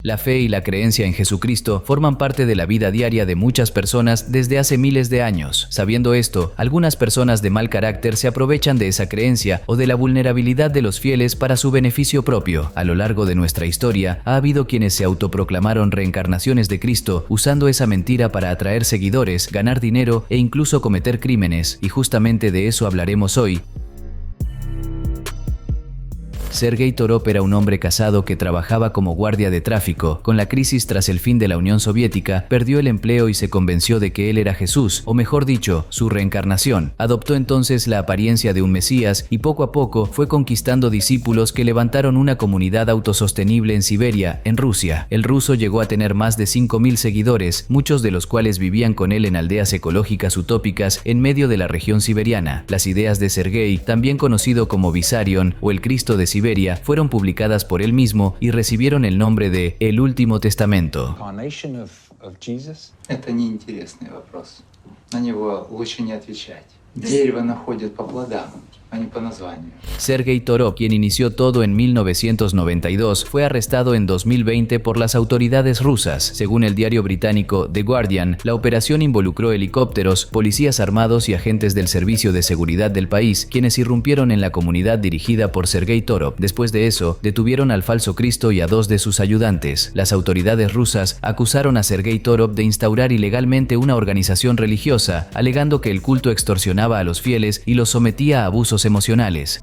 La fe y la creencia en Jesucristo forman parte de la vida diaria de muchas personas desde hace miles de años. Sabiendo esto, algunas personas de mal carácter se aprovechan de esa creencia o de la vulnerabilidad de los fieles para su beneficio propio. A lo largo de nuestra historia, ha habido quienes se autoproclamaron reencarnaciones de Cristo usando esa mentira para atraer seguidores, ganar dinero e incluso cometer crímenes, y justamente de eso hablaremos hoy. Sergei Torop era un hombre casado que trabajaba como guardia de tráfico. Con la crisis tras el fin de la Unión Soviética, perdió el empleo y se convenció de que él era Jesús, o mejor dicho, su reencarnación. Adoptó entonces la apariencia de un Mesías y poco a poco fue conquistando discípulos que levantaron una comunidad autosostenible en Siberia, en Rusia. El ruso llegó a tener más de 5.000 seguidores, muchos de los cuales vivían con él en aldeas ecológicas utópicas en medio de la región siberiana. Las ideas de Sergei, también conocido como Vissarion o el Cristo de Siberia, fueron publicadas por él mismo y recibieron el nombre de El Último Testamento. Это неинтересный вопрос. На него лучше не отвечать. Дерево находят по плодам, а не по названию. Sergei Torop, quien inició todo en 1992, fue arrestado en 2020 por las autoridades rusas. Según el diario británico The Guardian, la operación involucró helicópteros, policías armados y agentes del servicio de seguridad del país, quienes irrumpieron en la comunidad dirigida por Sergei Torop. Después de eso, detuvieron al falso Cristo y a 2 de sus ayudantes. Las autoridades rusas acusaron a Sergei Torop de instaurar ilegalmente una organización religiosa, alegando que el culto extorsionaba a los fieles y los sometía a abusos emocionales.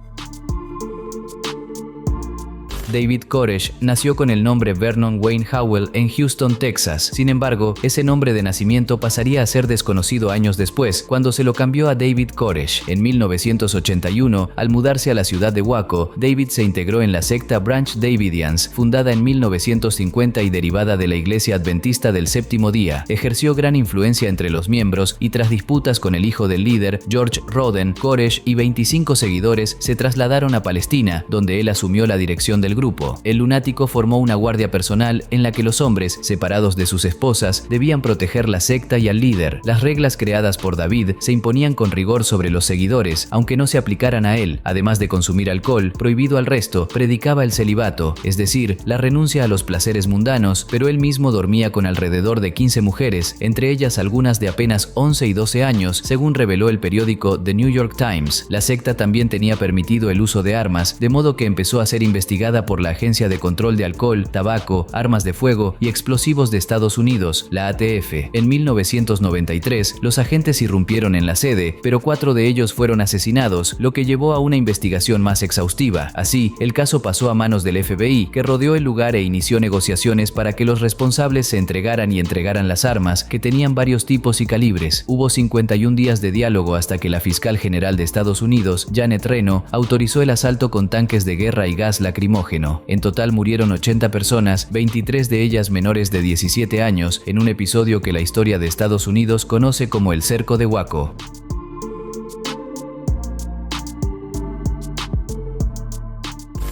David Koresh nació con el nombre Vernon Wayne Howell en Houston, Texas. Sin embargo, ese nombre de nacimiento pasaría a ser desconocido años después, cuando se lo cambió a David Koresh. En 1981, al mudarse a la ciudad de Waco, David se integró en la secta Branch Davidians, fundada en 1950 y derivada de la Iglesia Adventista del Séptimo Día. Ejerció gran influencia entre los miembros y tras disputas con el hijo del líder, George Roden, Koresh y 25 seguidores se trasladaron a Palestina, donde él asumió la dirección del grupo. El lunático formó una guardia personal en la que los hombres, separados de sus esposas, debían proteger la secta y al líder. Las reglas creadas por David se imponían con rigor sobre los seguidores, aunque no se aplicaran a él. Además de consumir alcohol, prohibido al resto, predicaba el celibato, es decir, la renuncia a los placeres mundanos, pero él mismo dormía con alrededor de 15 mujeres, entre ellas algunas de apenas 11 y 12 años, según reveló el periódico The New York Times. La secta también tenía permitido el uso de armas, de modo que empezó a ser investigada por la Agencia de Control de Alcohol, Tabaco, Armas de Fuego y Explosivos de Estados Unidos, la ATF. En 1993, los agentes irrumpieron en la sede, pero 4 de ellos fueron asesinados, lo que llevó a una investigación más exhaustiva. Así, el caso pasó a manos del FBI, que rodeó el lugar e inició negociaciones para que los responsables se entregaran y entregaran las armas, que tenían varios tipos y calibres. Hubo 51 días de diálogo hasta que la fiscal general de Estados Unidos, Janet Reno, autorizó el asalto con tanques de guerra y gas lacrimógeno. En total murieron 80 personas, 23 de ellas menores de 17 años, en un episodio que la historia de Estados Unidos conoce como el Cerco de Waco.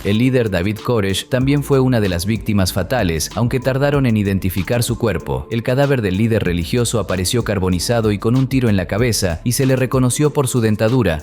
El líder David Koresh también fue una de las víctimas fatales, aunque tardaron en identificar su cuerpo. El cadáver del líder religioso apareció carbonizado y con un tiro en la cabeza, y se le reconoció por su dentadura.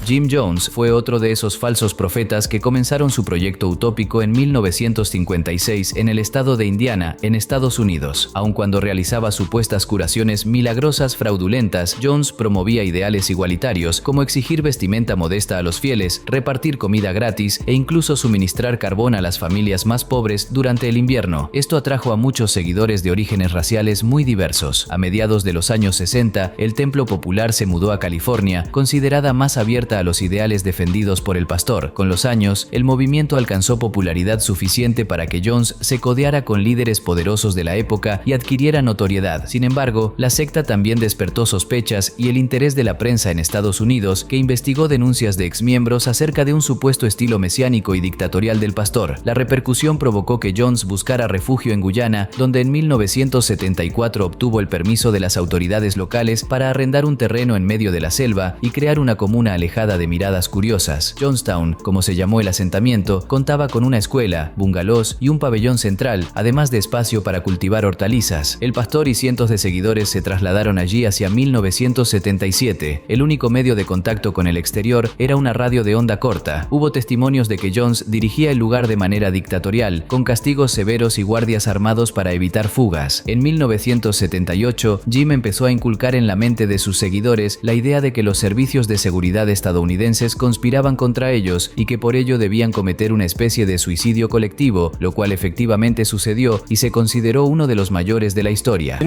Jim Jones fue otro de esos falsos profetas que comenzaron su proyecto utópico en 1956 en el estado de Indiana, en Estados Unidos. Aun cuando realizaba supuestas curaciones milagrosas fraudulentas, Jones promovía ideales igualitarios como exigir vestimenta modesta a los fieles, repartir comida gratis e incluso suministrar carbón a las familias más pobres durante el invierno. Esto atrajo a muchos seguidores de orígenes raciales muy diversos. A mediados de los años 60, el Templo Popular se mudó a California, considerada más abierta a los ideales defendidos por el pastor. Con los años, el movimiento alcanzó popularidad suficiente para que Jones se codeara con líderes poderosos de la época y adquiriera notoriedad. Sin embargo, la secta también despertó sospechas y el interés de la prensa en Estados Unidos, que investigó denuncias de exmiembros acerca de un supuesto estilo mesiánico y dictatorial del pastor. La repercusión provocó que Jones buscara refugio en Guyana, donde en 1974 obtuvo el permiso de las autoridades locales para arrendar un terreno en medio de la selva y crear una comuna alejada encajada de miradas curiosas. Jonestown, como se llamó el asentamiento, contaba con una escuela, bungalows y un pabellón central, además de espacio para cultivar hortalizas. El pastor y cientos de seguidores se trasladaron allí hacia 1977. El único medio de contacto con el exterior era una radio de onda corta. Hubo testimonios de que Jones dirigía el lugar de manera dictatorial, con castigos severos y guardias armados para evitar fugas. En 1978, Jim empezó a inculcar en la mente de sus seguidores la idea de que los servicios de seguridad estadounidenses conspiraban contra ellos y que por ello debían cometer una especie de suicidio colectivo, lo cual efectivamente sucedió y se consideró uno de los mayores de la historia.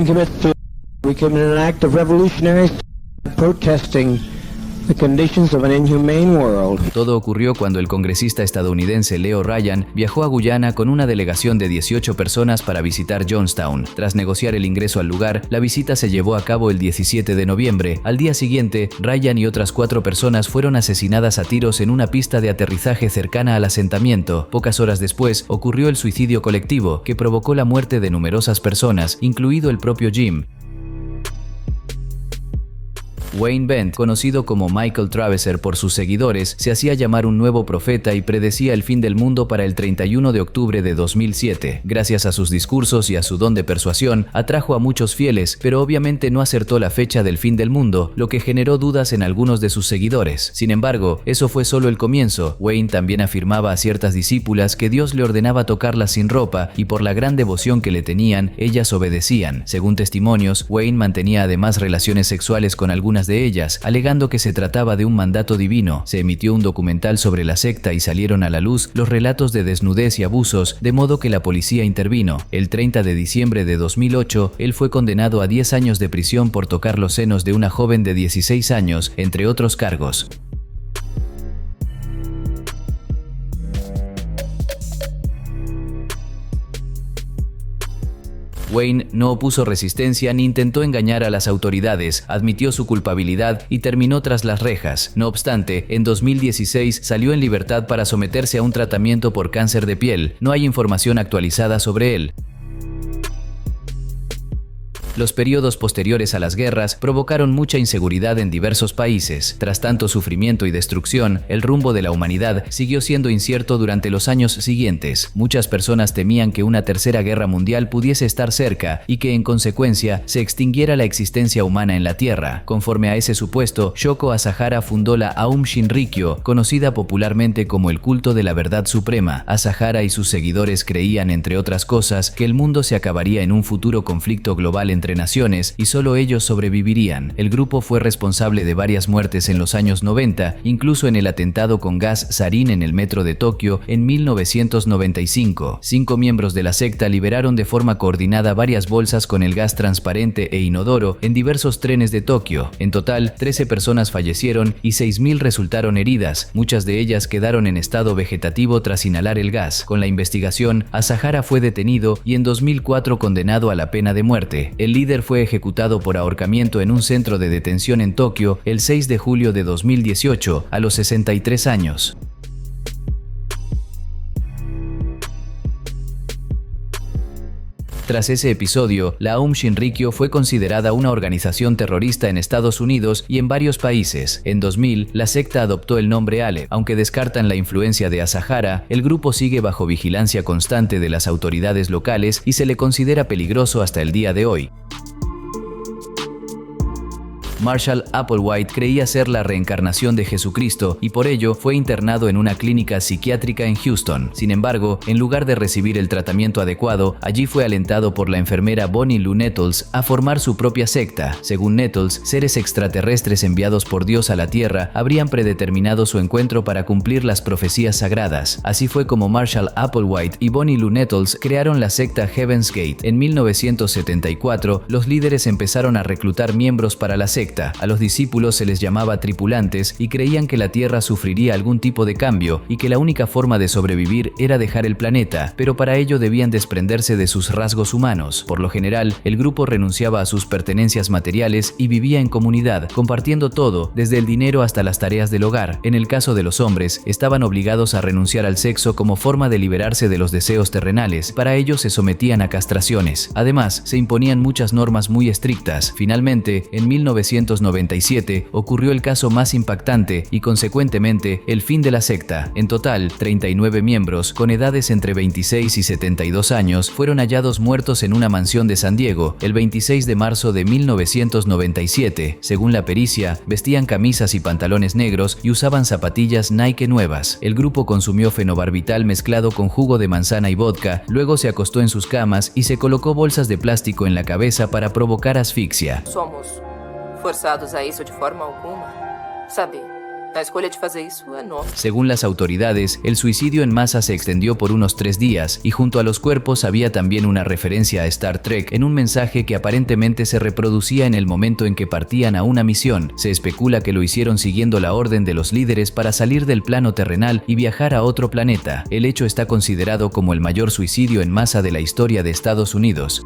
The conditions of an inhumane world. Todo ocurrió cuando el congresista estadounidense Leo Ryan viajó a Guyana con una delegación de 18 personas para visitar Jonestown. Tras negociar el ingreso al lugar, la visita se llevó a cabo el 17 de noviembre. Al día siguiente, Ryan y otras 4 personas fueron asesinadas a tiros en una pista de aterrizaje cercana al asentamiento. Pocas horas después, ocurrió el suicidio colectivo, que provocó la muerte de numerosas personas, incluido el propio Jim. Wayne Bent, conocido como Michael Traveser por sus seguidores, se hacía llamar un nuevo profeta y predecía el fin del mundo para el 31 de octubre de 2007. Gracias a sus discursos y a su don de persuasión, atrajo a muchos fieles, pero obviamente no acertó la fecha del fin del mundo, lo que generó dudas en algunos de sus seguidores. Sin embargo, eso fue solo el comienzo. Wayne también afirmaba a ciertas discípulas que Dios le ordenaba tocarlas sin ropa y por la gran devoción que le tenían, ellas obedecían. Según testimonios, Wayne mantenía además relaciones sexuales con algunas de ellas, alegando que se trataba de un mandato divino. Se emitió un documental sobre la secta y salieron a la luz los relatos de desnudez y abusos, de modo que la policía intervino. El 30 de diciembre de 2008, él fue condenado a 10 años de prisión por tocar los senos de una joven de 16 años, entre otros cargos. Wayne no opuso resistencia ni intentó engañar a las autoridades, admitió su culpabilidad y terminó tras las rejas. No obstante, en 2016 salió en libertad para someterse a un tratamiento por cáncer de piel. No hay información actualizada sobre él. Los periodos posteriores a las guerras provocaron mucha inseguridad en diversos países. Tras tanto sufrimiento y destrucción, el rumbo de la humanidad siguió siendo incierto durante los años siguientes. Muchas personas temían que una tercera guerra mundial pudiese estar cerca y que, en consecuencia, se extinguiera la existencia humana en la Tierra. Conforme a ese supuesto, Shoko Asahara fundó la Aum Shinrikyo, conocida popularmente como el culto de la verdad suprema. Asahara y sus seguidores creían, entre otras cosas, que el mundo se acabaría en un futuro conflicto global entre naciones y solo ellos sobrevivirían. El grupo fue responsable de varias muertes en los años 90, incluso en el atentado con gas sarín en el metro de Tokio en 1995. 5 miembros de la secta liberaron de forma coordinada varias bolsas con el gas transparente e inodoro en diversos trenes de Tokio. En total, 13 personas fallecieron y 6.000 resultaron heridas. Muchas de ellas quedaron en estado vegetativo tras inhalar el gas. Con la investigación, Asahara fue detenido y en 2004 condenado a la pena de muerte. El líder fue ejecutado por ahorcamiento en un centro de detención en Tokio el 6 de julio de 2018, a los 63 años. Tras ese episodio, la Aum Shinrikyo fue considerada una organización terrorista en Estados Unidos y en varios países. En 2000, la secta adoptó el nombre Aleph. Aunque descartan la influencia de Asahara, el grupo sigue bajo vigilancia constante de las autoridades locales y se le considera peligroso hasta el día de hoy. Marshall Applewhite creía ser la reencarnación de Jesucristo y por ello fue internado en una clínica psiquiátrica en Houston. Sin embargo, en lugar de recibir el tratamiento adecuado, allí fue alentado por la enfermera Bonnie Lou Nettles a formar su propia secta. Según Nettles, seres extraterrestres enviados por Dios a la Tierra habrían predeterminado su encuentro para cumplir las profecías sagradas. Así fue como Marshall Applewhite y Bonnie Lou Nettles crearon la secta Heaven's Gate. En 1974, los líderes empezaron a reclutar miembros para la secta. A los discípulos se les llamaba tripulantes y creían que la Tierra sufriría algún tipo de cambio y que la única forma de sobrevivir era dejar el planeta, pero para ello debían desprenderse de sus rasgos humanos. Por lo general, el grupo renunciaba a sus pertenencias materiales y vivía en comunidad, compartiendo todo, desde el dinero hasta las tareas del hogar. En el caso de los hombres, estaban obligados a renunciar al sexo como forma de liberarse de los deseos terrenales. Para ello se sometían a castraciones. Además, se imponían muchas normas muy estrictas. Finalmente, en 1975 1997 ocurrió el caso más impactante y, consecuentemente, el fin de la secta. En total, 39 miembros, con edades entre 26 y 72 años, fueron hallados muertos en una mansión de San Diego el 26 de marzo de 1997. Según la pericia, vestían camisas y pantalones negros y usaban zapatillas Nike nuevas. El grupo consumió fenobarbital mezclado con jugo de manzana y vodka, luego se acostó en sus camas y se colocó bolsas de plástico en la cabeza para provocar asfixia. Somos forçados a isso de forma alguma. Sabe, a escolha de fazer isso é nossa. Según las autoridades, el suicidio en masa se extendió por unos 3 días y junto a los cuerpos había también una referencia a Star Trek en un mensaje que aparentemente se reproducía en el momento en que partían a una misión. Se especula que lo hicieron siguiendo la orden de los líderes para salir del plano terrenal y viajar a otro planeta. El hecho está considerado como el mayor suicidio en masa de la historia de Estados Unidos.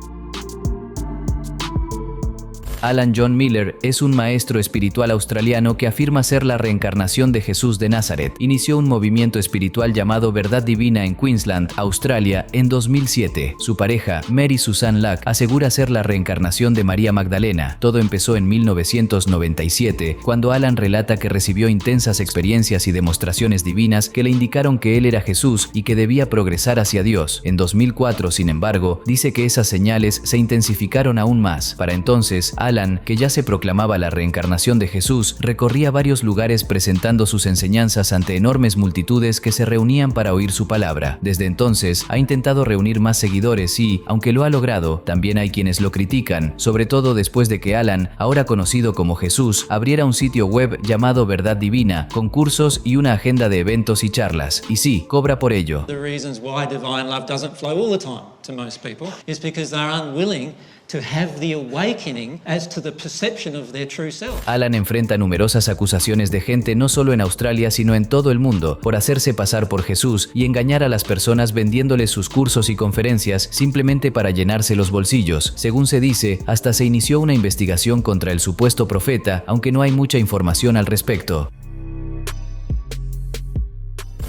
Alan John Miller es un maestro espiritual australiano que afirma ser la reencarnación de Jesús de Nazaret. Inició un movimiento espiritual llamado Verdad Divina en Queensland, Australia, en 2007. Su pareja, Mary Susan Luck, asegura ser la reencarnación de María Magdalena. Todo empezó en 1997, cuando Alan relata que recibió intensas experiencias y demostraciones divinas que le indicaron que él era Jesús y que debía progresar hacia Dios. En 2004, sin embargo, dice que esas señales se intensificaron aún más. Para entonces, Alan, que ya se proclamaba la reencarnación de Jesús, recorría varios lugares presentando sus enseñanzas ante enormes multitudes que se reunían para oír su palabra. Desde entonces, ha intentado reunir más seguidores y, aunque lo ha logrado, también hay quienes lo critican, sobre todo después de que Alan, ahora conocido como Jesús, abriera un sitio web llamado Verdad Divina, con cursos y una agenda de eventos y charlas. Y sí, cobra por ello. The reasons why divine love doesn't flow all the time to most people is because they're unwilling to have the awakening as to the perception of their true self. Alan enfrenta numerosas acusaciones de gente no solo en Australia sino en todo el mundo por hacerse pasar por Jesús y engañar a las personas vendiéndoles sus cursos y conferencias simplemente para llenarse los bolsillos. Según se dice, hasta se inició una investigación contra el supuesto profeta, aunque no hay mucha información al respecto.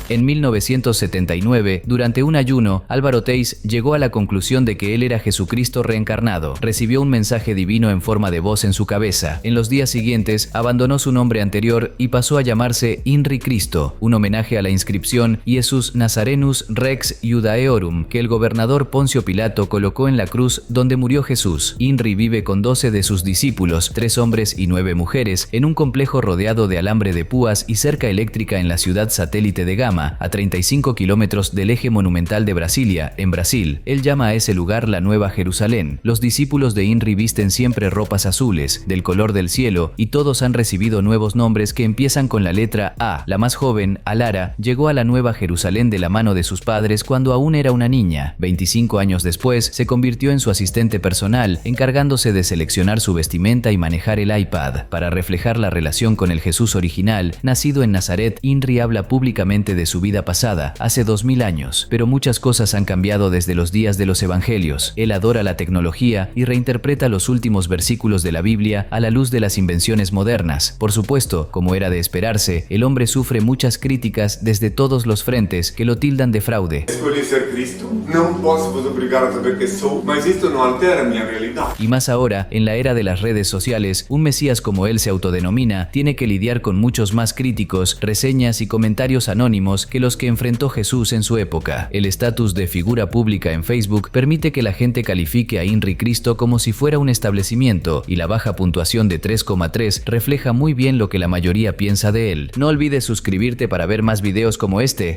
En 1979, durante un ayuno, Álvaro Teis llegó a la conclusión de que él era Jesucristo reencarnado. Recibió un mensaje divino en forma de voz en su cabeza. En los días siguientes, abandonó su nombre anterior y pasó a llamarse Inri Cristo, un homenaje a la inscripción Iesus Nazarenus Rex Iudaeorum que el gobernador Poncio Pilato colocó en la cruz donde murió Jesús. Inri vive con 12 de sus discípulos, 3 hombres y 9 mujeres, en un complejo rodeado de alambre de púas y cerca eléctrica en la ciudad satélite de Gama, a 35 kilómetros del eje monumental de Brasilia, en Brasil. Él llama a ese lugar la Nueva Jerusalén. Los discípulos de Inri visten siempre ropas azules, del color del cielo, y todos han recibido nuevos nombres que empiezan con la letra A. La más joven, Alara, llegó a la Nueva Jerusalén de la mano de sus padres cuando aún era una niña. 25 años después, se convirtió en su asistente personal, encargándose de seleccionar su vestimenta y manejar el iPad. Para reflejar la relación con el Jesús original, nacido en Nazaret, Inri habla públicamente de su vida pasada, hace 2000 años, pero muchas cosas han cambiado desde los días de los evangelios. Él adora la tecnología y reinterpreta los últimos versículos de la Biblia a la luz de las invenciones modernas. Por supuesto, como era de esperarse, el hombre sufre muchas críticas desde todos los frentes que lo tildan de fraude. Escolhi ser Cristo. Não posso vos obrigar a saber que sou, mas isto não altera minha realidade. Y más ahora, en la era de las redes sociales, un mesías como él se autodenomina tiene que lidiar con muchos más críticos, reseñas y comentarios anónimos que los que enfrentó Jesús en su época. El estatus de figura pública en Facebook permite que la gente califique a Inri Cristo como si fuera un establecimiento, y la baja puntuación de 3,3 refleja muy bien lo que la mayoría piensa de él. No olvides suscribirte para ver más videos como este.